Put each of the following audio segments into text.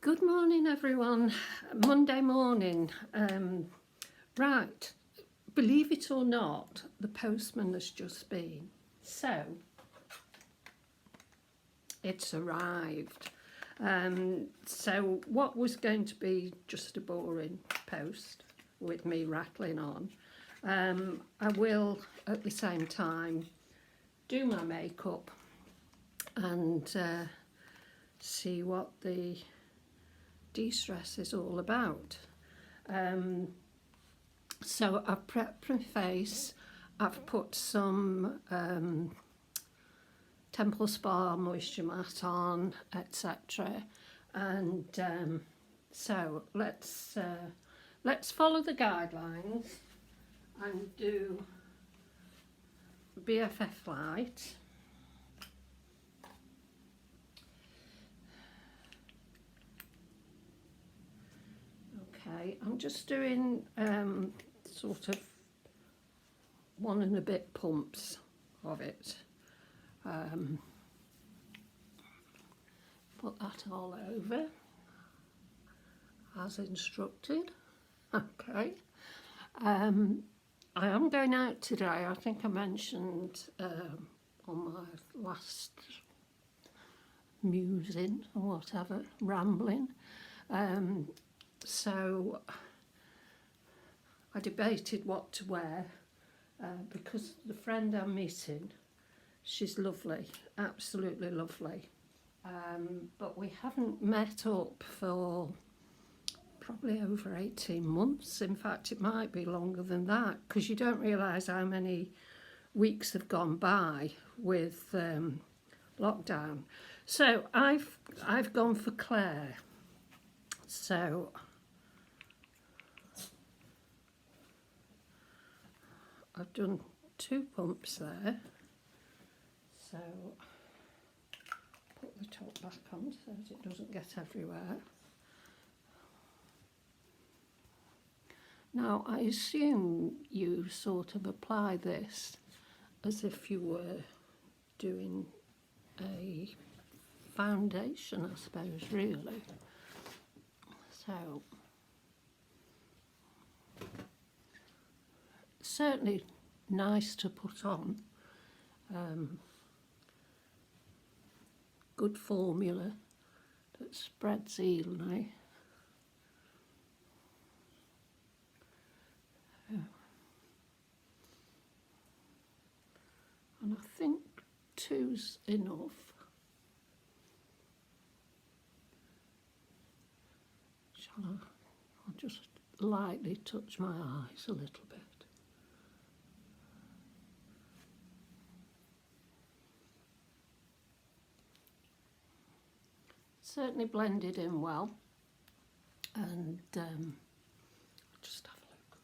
Good morning, everyone. Monday morning. Right, believe it or not, the postman has just been. So, it's arrived. So what was going to be just a boring post with me rattling on, I will at the same time do my makeup and see what the de-stress is all about. So I've prepped my face, I've put some Temple Spa moisture mat on, etc. And so let's follow the guidelines and do BFF light. Okay, I'm just doing sort of 1 and a bit pumps of it. Put that all over as instructed. Okay. I am going out today. I think I mentioned on my last musing or whatever, rambling. So I debated what to wear because the friend I'm meeting, she's lovely, absolutely lovely. But we haven't met up for probably over 18 months. In fact, it might be longer than that because you don't realise how many weeks have gone by with lockdown. So I've gone for Claire. So I've done 2 pumps there. So put the top back on so that it doesn't get everywhere. Now I assume you sort of apply this as if you were doing a foundation, I suppose, really. So certainly nice to put on. Good formula that spreads evenly. And I think 2's enough. Shall I? I'll just lightly touch my eyes a little bit. Certainly blended in well, and just have a look.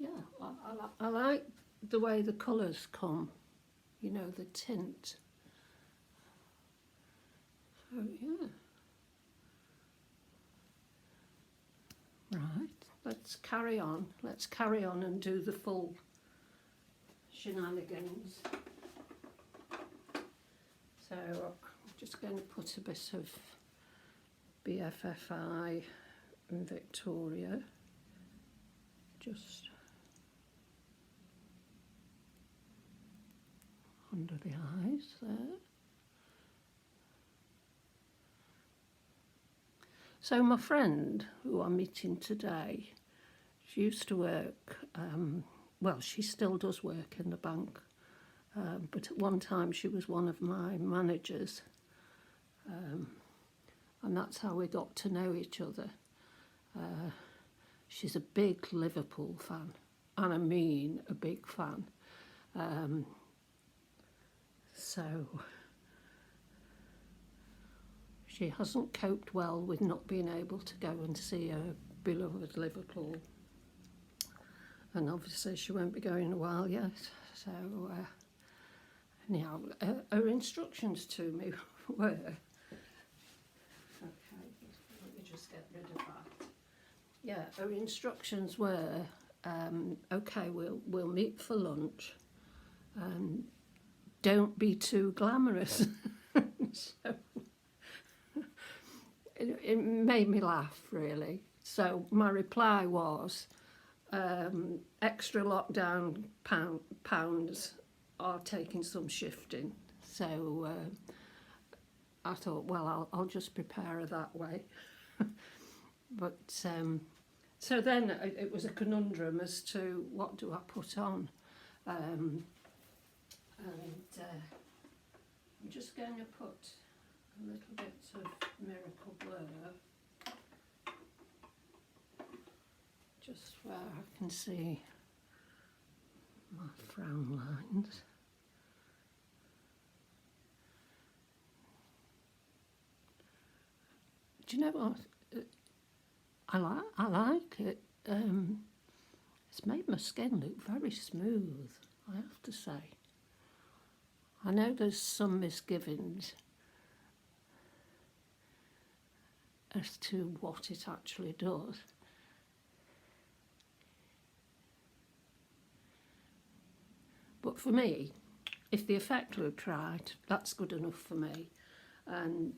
Yeah, I like the way the colours come, you know, the tint. So yeah. Right, let's carry on. Let's carry on and do the full shenanigans. So I'm just going to put a bit of Bffi and Victoria just under the eyes there. So my friend who I'm meeting today, she used to work, well, she still does work in the bank. But at one time she was one of my managers, and that's how we got to know each other. She's a big Liverpool fan, and I mean a big fan. So she hasn't coped well with not being able to go and see her beloved Liverpool, and obviously she won't be going in a while yet. So anyhow, her instructions to me were, okay, let me just get rid of that. Yeah, her instructions were, okay, we'll meet for lunch. Don't be too glamorous. So it made me laugh, really. So my reply was, extra lockdown pounds are taking some shifting. So I thought, well, I'll just prepare her that way. But so then it was a conundrum as to what do I put on. And I'm just going to put a little bit of Miracle Blur just where I can see my frown lines. Do you know what? I like it. It's made my skin look very smooth, I have to say. I know there's some misgivings as to what it actually does. But for me, if the effect looked right, that's good enough for me. And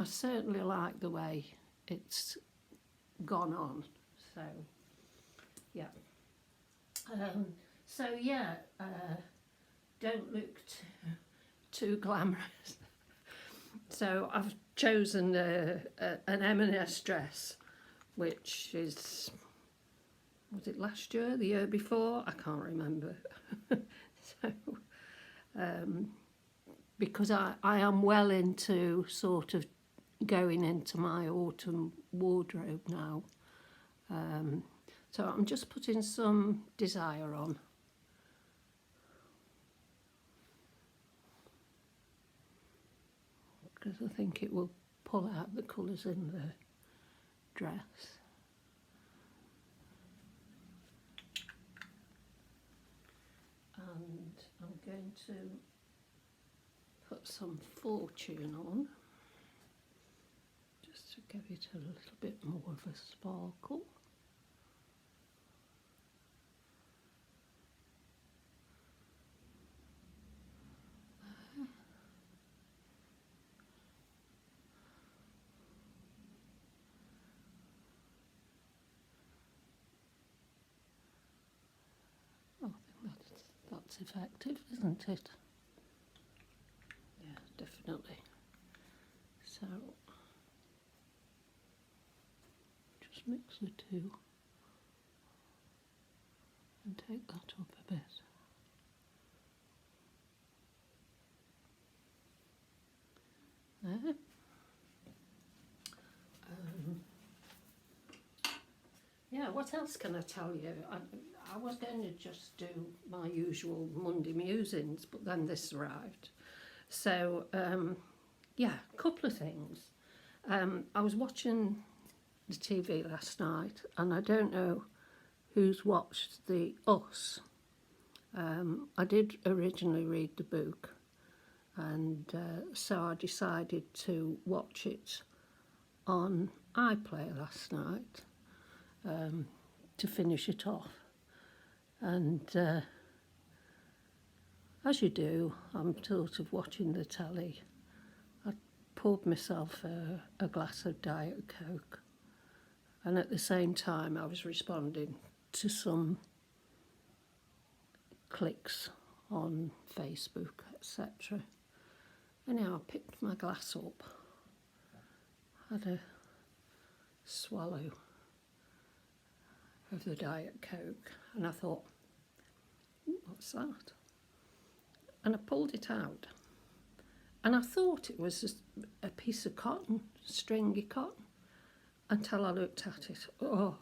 I certainly like the way it's gone on. So, yeah. Don't look too glamorous. So I've chosen an M&S dress, which is, was it last year, the year before? I can't remember. So, because I am well into sort of going into my autumn wardrobe now. So I'm just putting some Desire on. Because I think it will pull out the colours in the dress. And I'm going to put some Fortune on, just to give it a little bit more of a sparkle. I think that's effective, isn't it? Yeah, definitely. So just mix the two and take that up a bit. There. Yeah, what else can I tell you? I was going to just do my usual Monday musings, but then this arrived. So, yeah, a couple of things. I was watching the TV last night, and I don't know who's watched the Us. I did originally read the book, and so I decided to watch it on iPlayer last night to finish it off. And as you do, I'm sort of watching the telly. I poured myself a glass of Diet Coke, and at the same time I was responding to some clicks on Facebook, etc. Anyhow, I picked my glass up, had a swallow of the Diet Coke, and I thought, what's that? And I pulled it out, and I thought it was just a piece of cotton, stringy cotton, until I looked at it. Oh,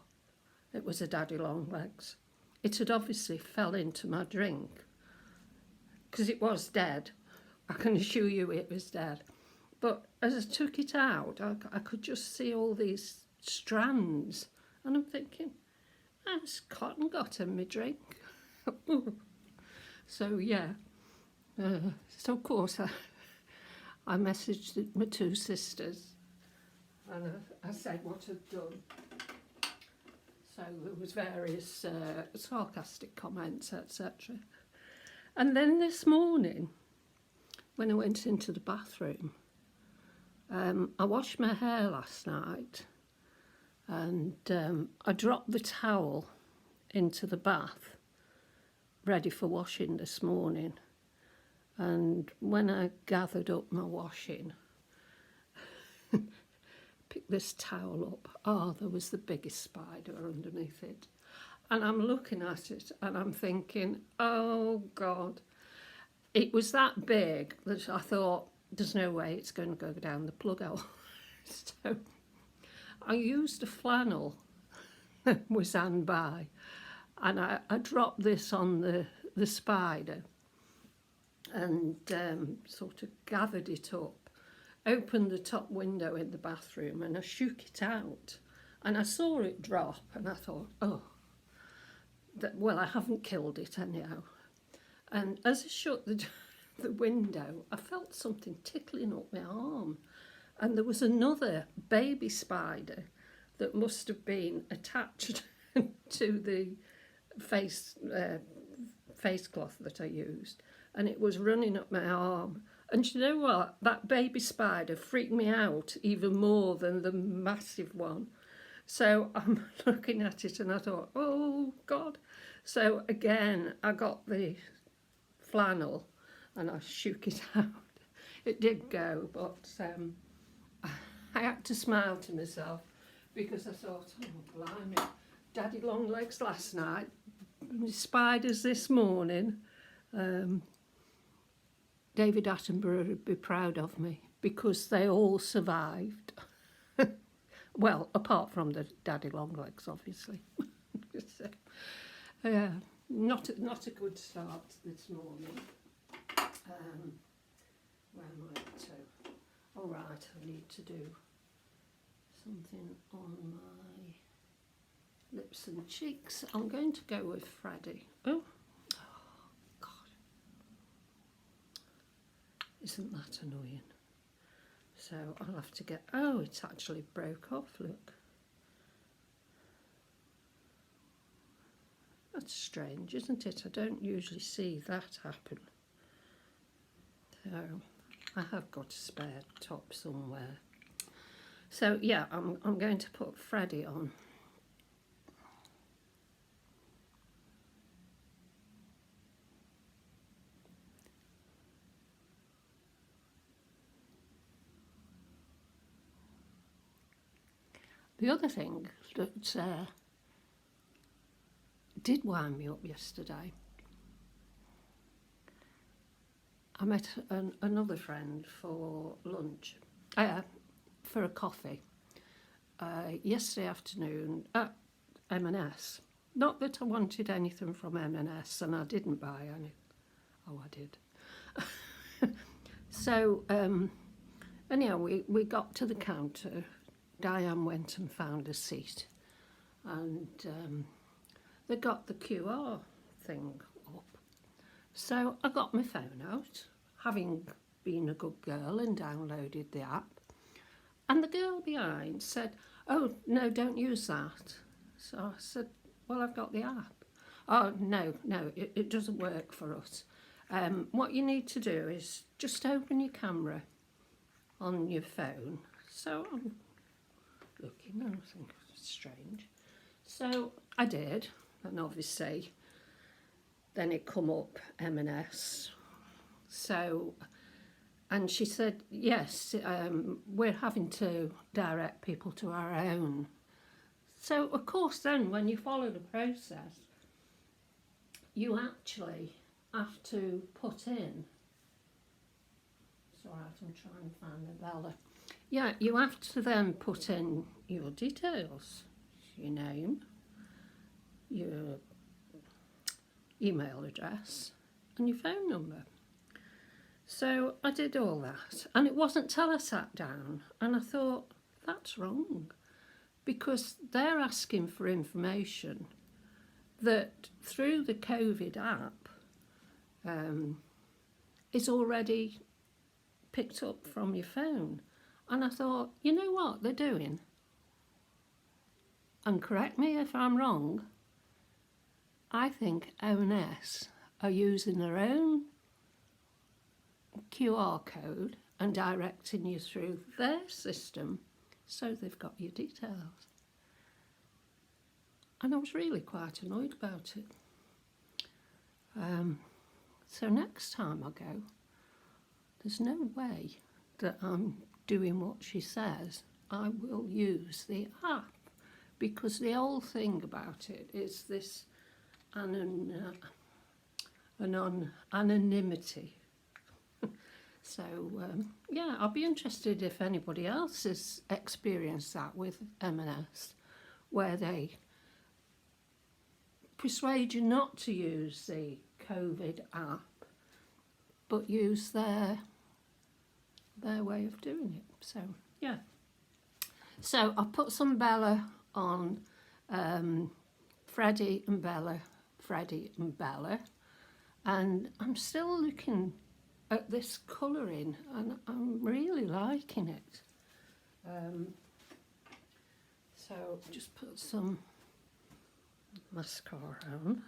it was a daddy long legs. It had obviously fell into my drink, because it was dead. I can assure you it was dead. But as I took it out, I could just see all these strands, and I'm thinking, has cotton got in my drink? So yeah, so of course I messaged my two sisters, and I said what I'd done. So there was various sarcastic comments, etc. And then this morning, when I went into the bathroom, I washed my hair last night and I dropped the towel into the bath ready for washing this morning, and when I gathered up my washing, picked this towel up, oh, there was the biggest spider underneath it, and I'm looking at it and I'm thinking, oh God, it was that big that I thought there's no way it's going to go down the plug hole. So I used a flannel that was on by, and I dropped this on the spider and sort of gathered it up, opened the top window in the bathroom, and I shook it out, and I saw it drop, and I thought, oh, well, I haven't killed it anyhow. And as I shut the window, I felt something tickling up my arm, and there was another baby spider that must have been attached to the face cloth that I used, and it was running up my arm. And you know what? That baby spider freaked me out even more than the massive one. So I'm looking at it and I thought, oh God. So again, I got the flannel and I shook it out. It did go, but I had to smile to myself because I thought, oh blimey, Daddy Longlegs last night, spiders this morning. David Attenborough would be proud of me because they all survived. Well, apart from the Daddy Longlegs, obviously. So, not a good start this morning. Where am I up to? All right, I need to do something on my lips and cheeks. I'm going to go with Freddie. Oh God. Isn't that annoying? So I'll have to get, oh, it's actually broke off, look. That's strange, isn't it? I don't usually see that happen. So I have got a spare top somewhere. So yeah, I'm going to put Freddie on. The other thing that did wind me up yesterday, I met another friend for lunch, for a coffee, yesterday afternoon at M&S. Not that I wanted anything from M&S, and I didn't buy any. Oh, I did. So, anyhow, we got to the counter. Diane went and found a seat, and they got the QR thing up. So I got my phone out, having been a good girl, and downloaded the app. And the girl behind said, oh, no, don't use that. So I said, well, I've got the app. Oh, no, it doesn't work for us. What you need to do is just open your camera on your phone. So I'm looking and I think it's strange. So I did, and obviously then it come up M&S. So, and she said, yes, we're having to direct people to our own. So of course then when you follow the process, you actually have to put in, sorry, I'm trying to find the Bella. Yeah, you have to then put in your details, your name, your email address and your phone number. So I did all that, and it wasn't till I sat down and I thought, that's wrong, because they're asking for information that through the COVID app is already picked up from your phone. And I thought, you know what they're doing? And correct me if I'm wrong, I think M&S are using their own QR code and directing you through their system, so they've got your details. And I was really quite annoyed about it. So next time I go, there's no way that I'm doing what she says. I will use the app, because the whole thing about it is this anonymity. So yeah, I'll be interested if anybody else has experienced that with M&S, where they persuade you not to use the COVID app, but use their way of doing it. So yeah. So I put some Bella on, Freddie and Bella, and I'm still looking at this colouring, and I'm really liking it. So just put some mascara on.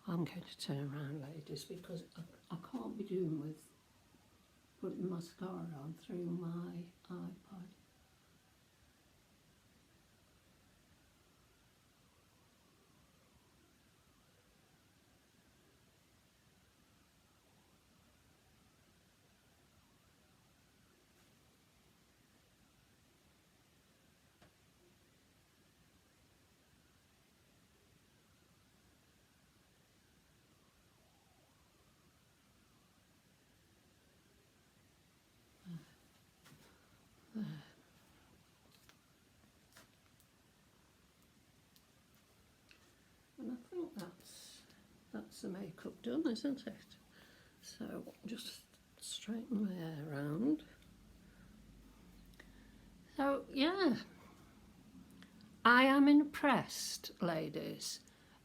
I'm going to turn around, ladies, because I can't be doing with putting mascara on through my iPod. And I think that's the makeup done, isn't it? So just straighten my hair around. So yeah, I am impressed, ladies.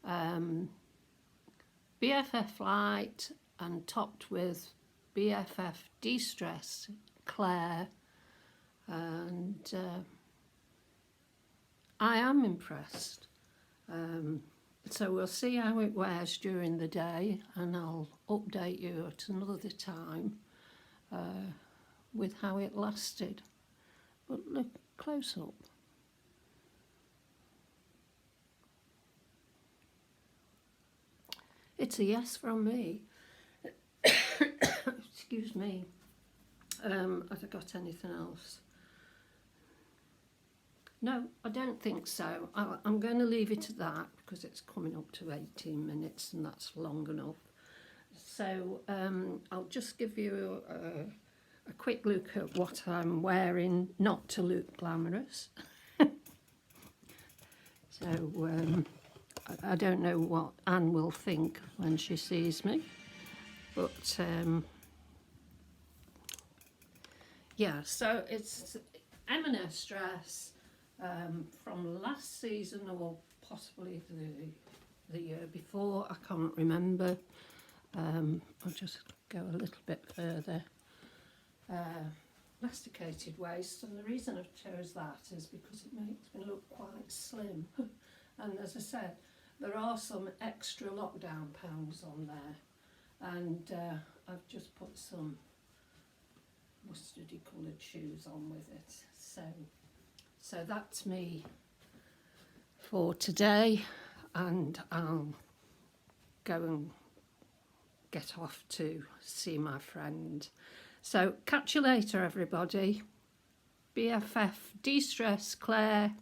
BFF Light and topped with BFF DeStress Claire, and I am impressed. So we'll see how it wears during the day, and I'll update you at another time with how it lasted. But look close up. It's a yes from me. Excuse me. Have I got anything else? No, I don't think so. I'm going to leave it at that, because it's coming up to 18 minutes and that's long enough. So I'll just give you a quick look at what I'm wearing, not to look glamorous. So I don't know what Anne will think when she sees me, but yeah, so it's M&S dress from last season, or possibly the year before, I can't remember. I'll just go a little bit further. Elasticated waist, and the reason I've chose that is because it makes me look quite slim. And as I said, there are some extra lockdown pounds on there, and I've just put some mustardy coloured shoes on with it. So that's me for today, and I'll go and get off to see my friend. So catch you later, everybody. BFF DeStress Claire.